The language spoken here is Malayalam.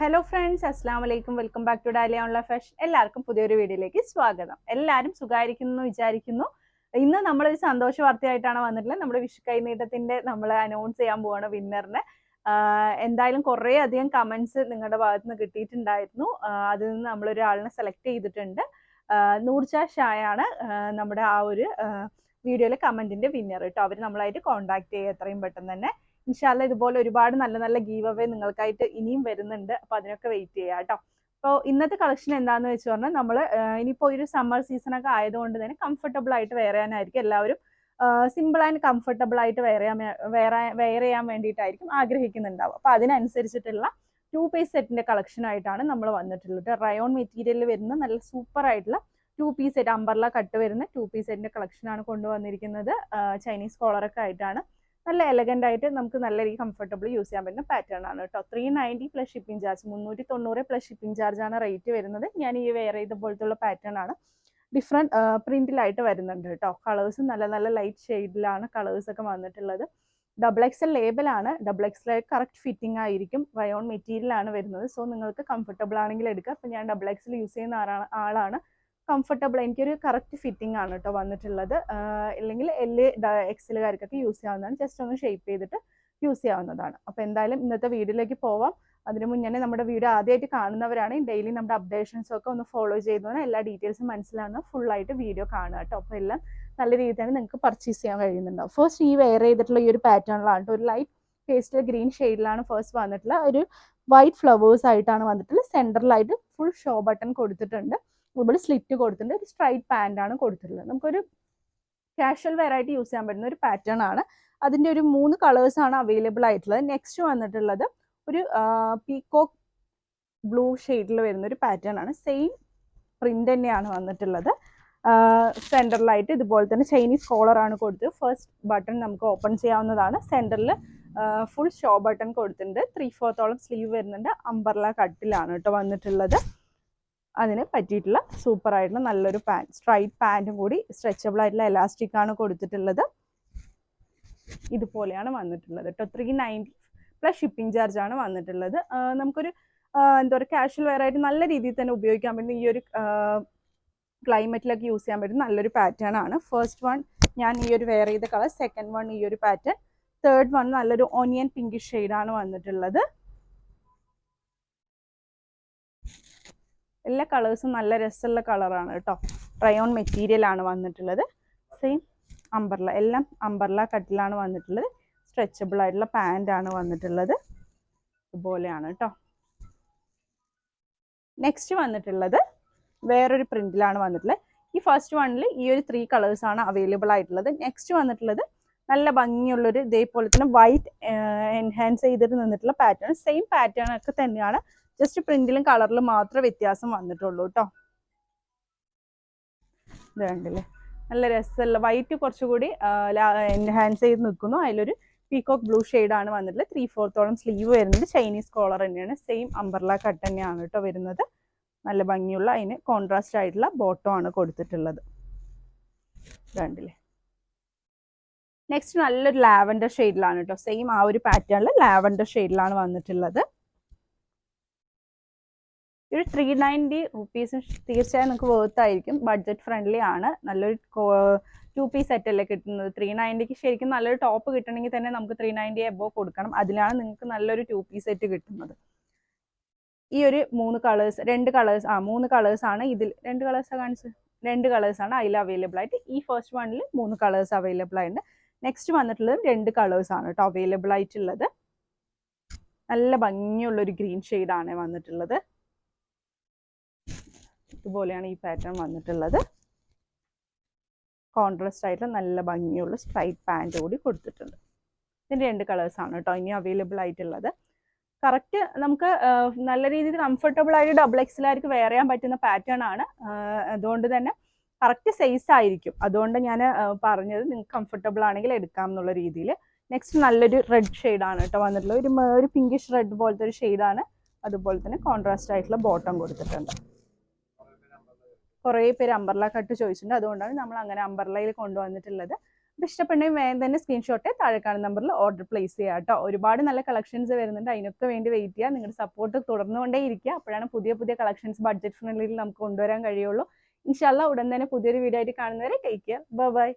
ഹലോ ഫ്രണ്ട്സ്, അസ്സാം വലൈക്കും. Welcome back to Dahlia online fashion. എല്ലാവർക്കും പുതിയൊരു വീഡിയോയിലേക്ക് സ്വാഗതം. എല്ലാവരും സുഖമായിരിക്കുന്നു വിചാരിക്കുന്നു. ഇന്ന് നമ്മളൊരു സന്തോഷ വാർത്തയായിട്ടാണ് വന്നിട്ടുള്ളത്. നമ്മുടെ വിഷു കൈനീട്ടത്തിന്റെ നമ്മൾ അനൗൺസ് ചെയ്യാൻ പോവാണ് വിന്നറിനെ. എന്തായാലും കുറേ അധികം കമന്റ്സ് നിങ്ങളുടെ ഭാഗത്ത് നിന്ന് കിട്ടിയിട്ടുണ്ടായിരുന്നു. അതിൽ നിന്ന് നമ്മളൊരാളിനെ സെലക്ട് ചെയ്തിട്ടുണ്ട്. നൂർജ ഷായാണ് നമ്മുടെ ആ ഒരു വീഡിയോയിലെ കമന്റിന്റെ വിന്നർ കേട്ടോ. അവർ നമ്മളായിട്ട് കോൺടാക്ട് ചെയ്യുക എത്രയും പെട്ടെന്ന് തന്നെ. ഇൻഷാല്ല ഇതുപോലെ ഒരുപാട് നല്ല നല്ല ഗീവ് അവേ നിങ്ങൾക്കായിട്ട് ഇനിയും വരുന്നുണ്ട്. അപ്പൊ അതിനൊക്കെ വെയിറ്റ് ചെയ്യാം കേട്ടോ. അപ്പോൾ ഇന്നത്തെ കളക്ഷൻ എന്താന്ന് വെച്ച് പറഞ്ഞാൽ നമ്മൾ ഇനിയിപ്പോൾ ഒരു സമ്മർ സീസൺ ഒക്കെ ആയതുകൊണ്ട് തന്നെ കംഫർട്ടബിൾ ആയിട്ട് വെയർ ചെയ്യാനായിരിക്കും എല്ലാവരും സിമ്പിൾ ആൻഡ് കംഫർട്ടബിൾ ആയിട്ട് വെയർ ചെയ്യാൻ വേണ്ടിയിട്ടായിരിക്കും ആഗ്രഹിക്കുന്നുണ്ടാവും. അപ്പൊ അതിനനുസരിച്ചിട്ടുള്ള 2 പീസ് സെറ്റിന്റെ കളക്ഷൻ ആയിട്ടാണ് നമ്മൾ വന്നിട്ടുള്ളത്. റയോൺ മെറ്റീരിയലിൽ വരുന്ന നല്ല സൂപ്പർ ആയിട്ടുള്ള 2 പീസ് സെറ്റ്, അംബർല കട്ട് വരുന്ന 2 പീസ് സെറ്റിന്റെ കളക്ഷൻ ആണ് കൊണ്ടുവന്നിരിക്കുന്നത്. ചൈനീസ് കോളറൊക്കെ ആയിട്ടാണ്. നല്ല എലഗന്റ് ആയിട്ട് നമുക്ക് നല്ല രീതിയിൽ കംഫർട്ടബിൾ യൂസ് ചെയ്യാൻ പറ്റുന്ന പാറ്റേൺ ആണ് കേട്ടോ. 390 plus shipping charge, 390 plus shipping charge ആണ് റേറ്റ് വരുന്നത്. ഞാൻ ഈ വെയർ ചെയ്ത പോലത്തുള്ള പാറ്റേൺ ആണ്. ഡിഫറെന്റ് പ്രിന്റിലായിട്ട് വരുന്നുണ്ട് കേട്ടോ. കളേഴ്സ് നല്ല നല്ല ലൈറ്റ് ഷെയ്ഡിലാണ് കളേഴ്സ് ഒക്കെ വന്നിട്ടുള്ളത്. XXL ലേബലാണ്. XXL കറക്റ്റ് ഫിറ്റിംഗ് ആയിരിക്കും. റയോൺ മെറ്റീരിയൽ ആണ് വരുന്നത്. സോ നിങ്ങൾക്ക് കംഫർട്ടബിൾ ആണെങ്കിൽ എടുക്കാം. അപ്പം ഞാൻ XXL യൂസ് ചെയ്യുന്ന ആളാണ്. കംഫർട്ടബിൾ, എനിക്കൊരു കറക്റ്റ് ഫിറ്റിംഗ് ആണ് കേട്ടോ വന്നിട്ടുള്ളത്. ഇല്ലെങ്കിൽ XLകാർക്കൊക്കെ യൂസ് ചെയ്യാവുന്നതാണ്. ജസ്റ്റ് ഒന്ന് ഷേപ്പ് ചെയ്തിട്ട് യൂസ് ചെയ്യാവുന്നതാണ്. അപ്പോൾ എന്തായാലും ഇന്നത്തെ വീഡിയോയിലേക്ക് പോവാം. അതിന് മുന്നേ നമ്മുടെ വീഡിയോ ആദ്യമായിട്ട് കാണുന്നവരാണെങ്കിൽ ഡെയിലി നമ്മുടെ അപ്ഡേഷൻസ് ഒക്കെ ഒന്ന് ഫോളോ ചെയ്തോന്ന് എല്ലാ ഡീറ്റെയിൽസും മനസ്സിലാവുന്ന ഫുള്ളായിട്ട് വീഡിയോ കാണുക കേട്ടോ. അപ്പോൾ എല്ലാം നല്ല രീതിയിൽ തന്നെ നിങ്ങൾക്ക് പർച്ചേസ് ചെയ്യാൻ കഴിയുന്നുണ്ടാവും. ഫസ്റ്റ് ഈ വെയർ ചെയ്തിട്ടുള്ള ഈ ഒരു പാറ്റേണിലാണ് കേട്ടോ. ഒരു ലൈറ്റ് പേസ്റ്റൽ ഗ്രീൻ ഷെയ്ഡിലാണ് ഫസ്റ്റ് വന്നിട്ടുള്ള. ഒരു വൈറ്റ് ഫ്ലവേഴ്സ് ആയിട്ടാണ് വന്നിട്ടുള്ളത്. സെൻറ്ററിലായിട്ട് ഫുൾ ഷോ ബട്ടൺ കൊടുത്തിട്ടുണ്ട്. അതുപോലെ സ്ലിറ്റ് കൊടുത്തിട്ടുണ്ട്. ഒരു സ്ട്രൈറ്റ് പാൻ്റ് ആണ് കൊടുത്തിട്ടുള്ളത്. നമുക്കൊരു കാഷ്വൽ വെയർ ആയിട്ട് യൂസ് ചെയ്യാൻ പറ്റുന്ന ഒരു പാറ്റേൺ ആണ്. അതിൻ്റെ ഒരു 3 കളേഴ്സാണ് അവൈലബിൾ ആയിട്ടുള്ളത്. നെക്സ്റ്റ് വന്നിട്ടുള്ളത് ഒരു പീകോക്ക് ബ്ലൂ ഷെയ്ഡിൽ വരുന്ന ഒരു പാറ്റേൺ ആണ്. സെയിം പ്രിന്റ് തന്നെയാണ് വന്നിട്ടുള്ളത്. സെൻറ്ററിലായിട്ട് ഇതുപോലെ തന്നെ ചൈനീസ് കോളറാണ് കൊടുത്തത്. ഫസ്റ്റ് ബട്ടൺ നമുക്ക് ഓപ്പൺ ചെയ്യാവുന്നതാണ്. സെൻറ്ററിൽ ഫുൾ ഷോ ബട്ടൺ കൊടുത്തിട്ടുണ്ട്. 3/4 സ്ലീവ് വരുന്നുണ്ട്. അംബർല കട്ടിലാണ് കേട്ടോ വന്നിട്ടുള്ളത്. അതിന് പറ്റിയിട്ടുള്ള സൂപ്പർ ആയിട്ടുള്ള നല്ലൊരു പാൻറ്, സ്ട്രൈറ്റ് പാൻറ്റും കൂടി സ്ട്രെച്ചബിൾ ആയിട്ടുള്ള എലാസ്റ്റിക് ആണ് കൊടുത്തിട്ടുള്ളത്. ഇതുപോലെയാണ് വന്നിട്ടുള്ളത് കേട്ടോ. 390 പ്ലസ് ഷിപ്പിംഗ് ചാർജ് ആണ് വന്നിട്ടുള്ളത്. നമുക്കൊരു എന്താ പറയുക, കാഷ്വൽ വെയർ ആയിട്ട് നല്ല രീതിയിൽ തന്നെ ഉപയോഗിക്കാൻ പറ്റുന്ന ഈ ഒരു ക്ലൈമറ്റിലൊക്കെ യൂസ് ചെയ്യാൻ പറ്റുന്ന നല്ലൊരു പാറ്റേൺ ആണ്. ഫസ്റ്റ് വൺ ഞാൻ ഈ ഒരു വെയർ ചെയ്ത കളർ, സെക്കൻഡ് വൺ ഈ ഒരു പാറ്റേൺ, തേർഡ് വൺ നല്ലൊരു ഓണിയൻ പിങ്കിഷ് ഷെയ്ഡാണ് വന്നിട്ടുള്ളത്. എല്ലാ കളേഴ്സും നല്ല രസമുള്ള കളറാണ് കേട്ടോ. റയോൺ മെറ്റീരിയൽ ആണ് വന്നിട്ടുള്ളത്. സെയിം അംബർല, എല്ലാം അംബർല കട്ടിലാണ് വന്നിട്ടുള്ളത്. സ്ട്രെച്ചബിൾ ആയിട്ടുള്ള പാൻ്റ് ആണ് വന്നിട്ടുള്ളത്. ഇതുപോലെയാണ് കേട്ടോ. നെക്സ്റ്റ് വന്നിട്ടുള്ളത് വേറൊരു പ്രിന്റിലാണ് വന്നിട്ടുള്ളത്. ഈ ഫസ്റ്റ് വണ്ണിൽ ഈ ഒരു 3 കളേഴ്സാണ് അവൈലബിൾ ആയിട്ടുള്ളത്. നെക്സ്റ്റ് വന്നിട്ടുള്ളത് നല്ല ഭംഗിയുള്ളൊരു ഇതേപോലെ തന്നെ വൈറ്റ് എൻഹാൻസ് ചെയ്തിട്ട് നിന്നിട്ടുള്ള പാറ്റേൺ. സെയിം പാറ്റേൺ ഒക്കെ തന്നെയാണ്. ജസ്റ്റ് പ്രിന്റിലും കളറിലും മാത്രമേ വ്യത്യാസം വന്നിട്ടുള്ളൂ കേട്ടോ. ഇത് കണ്ടില്ലേ, നല്ല രസമുള്ള വൈറ്റ് കുറച്ചുകൂടി എൻഹാൻസ് ചെയ്ത് നിൽക്കുന്നു. അതിലൊരു പീകോക്ക് ബ്ലൂ ഷെയ്ഡാണ് വന്നിട്ടുള്ളത്. 3/4 സ്ലീവ് വരുന്നത്. ചൈനീസ് കോളർ തന്നെയാണ്. സെയിം അംബർല കട്ട് തന്നെയാണ് കേട്ടോ വരുന്നത്. നല്ല ഭംഗിയുള്ള അതിന് കോൺട്രാസ്റ്റ് ആയിട്ടുള്ള ബോട്ടം ആണ് കൊടുത്തിട്ടുള്ളത്. കണ്ടില്ലേ. നെക്സ്റ്റ് നല്ലൊരു ലാവൻഡർ ഷെയ്ഡിലാണ് കേട്ടോ. സെയിം ആ ഒരു പാറ്റേണിൽ ലാവൻഡർ ഷെയ്ഡിലാണ് വന്നിട്ടുള്ളത്. ഒരു 390 റുപ്പീസ് തീർച്ചയായും നിങ്ങൾക്ക് വേർത്ത് ആയിരിക്കും. ബഡ്ജറ്റ് ഫ്രണ്ട്ലി ആണ്. നല്ലൊരു 2 പീസ് സെറ്റ് അല്ലേ കിട്ടുന്നത്. 390ക്ക് ശരിക്കും നല്ലൊരു ടോപ്പ് കിട്ടണമെങ്കിൽ തന്നെ നമുക്ക് 390 എബോവ് കൊടുക്കണം. അതിലാണ് നിങ്ങൾക്ക് നല്ലൊരു 2 പീസ് സെറ്റ് കിട്ടുന്നത്. ഈ ഒരു 3 കളേഴ്സാണ് ഇതിൽ. 2 കളേഴ്സാണ് കാണിച്ചത്. 2 കളേഴ്സാണ് അതിൽ അവൈലബിൾ ആയിട്ട്. ഈ ഫസ്റ്റ് വണ്ണിൽ 3 കളേഴ്സ് അവൈലബിൾ ആയിട്ടുണ്ട്. നെക്സ്റ്റ് വന്നിട്ടുള്ളത് 2 കളേഴ്സാണ് കേട്ടോ അവൈലബിൾ ആയിട്ടുള്ളത്. നല്ല ഭംഗിയുള്ളൊരു ഗ്രീൻ ഷെയ്ഡാണ് വന്നിട്ടുള്ളത്. ഇതുപോലെയാണ് ഈ പാറ്റേൺ വന്നിട്ടുള്ളത്. കോൺട്രാസ്റ്റ് ആയിട്ടുള്ള നല്ല ഭംഗിയുള്ള സ്ട്രൈറ്റ് പാൻറ് കൂടി കൊടുത്തിട്ടുണ്ട്. ഇതിൻ്റെ 2 കളേഴ്സാണ് കേട്ടോ ഇനി അവൈലബിൾ ആയിട്ടുള്ളത്. കറക്റ്റ് നമുക്ക് നല്ല രീതിയിൽ കംഫർട്ടബിൾ ആയിട്ട് XXLകാർക്ക് വെയർ ചെയ്യാൻ പറ്റുന്ന പാറ്റേൺ ആണ്. അതുകൊണ്ട് തന്നെ കറക്റ്റ് സൈസ് ആയിരിക്കും. അതുകൊണ്ട് ഞാൻ പറഞ്ഞത് നിങ്ങൾക്ക് കംഫർട്ടബിൾ ആണെങ്കിൽ എടുക്കാം എന്നുള്ള രീതിയിൽ. നെക്സ്റ്റ് നല്ലൊരു റെഡ് ഷെയ്ഡാണ് കേട്ടോ വന്നിട്ടുള്ളത്. ഒരു പിങ്കിഷ് റെഡ് പോലത്തെ ഒരു ഷെയ്ഡാണ്. അതുപോലെ തന്നെ കോൺട്രാസ്റ്റ് ആയിട്ടുള്ള ബോട്ടം കൊടുത്തിട്ടുണ്ട്. കുറേ പേര് അംബർല കട്ട് ചോദിച്ചിട്ടുണ്ട്. അതുകൊണ്ടാണ് നമ്മൾ അങ്ങനെ അംബർലയിൽ കൊണ്ടുവന്നിട്ടുള്ളത്. ഇത് ഇഷ്ടപ്പെടുന്നെങ്കിൽ വേഗം തന്നെ സ്ക്രീൻഷോട്ട് താഴെ കാണുന്ന നമ്പറിൽ ഓർഡർ പ്ലേസ് ചെയ്യുക കേട്ടോ. ഒരുപാട് നല്ല കളക്ഷൻസ് വരുന്നുണ്ട്, അതിനൊക്കെ വേണ്ടി വെയിറ്റ് ചെയ്യുക. നിങ്ങളുടെ സപ്പോർട്ട് തുടർന്നുകൊണ്ടേ ഇരിക്കുക, അപ്പോഴാണ് പുതിയ പുതിയ കളക്ഷൻസ് ബഡ്ജറ്റ് ഫ്രണ്ട്ലിയിൽ നമുക്ക് കൊണ്ടുവരാൻ കഴിയുള്ളൂ. ഇൻഷാല്ലാ ഉടൻ തന്നെ പുതിയൊരു വീഡിയോ ആയിട്ട് കാണുന്നവരെ ടേക്ക് കെയർ, ബൈ ബൈ.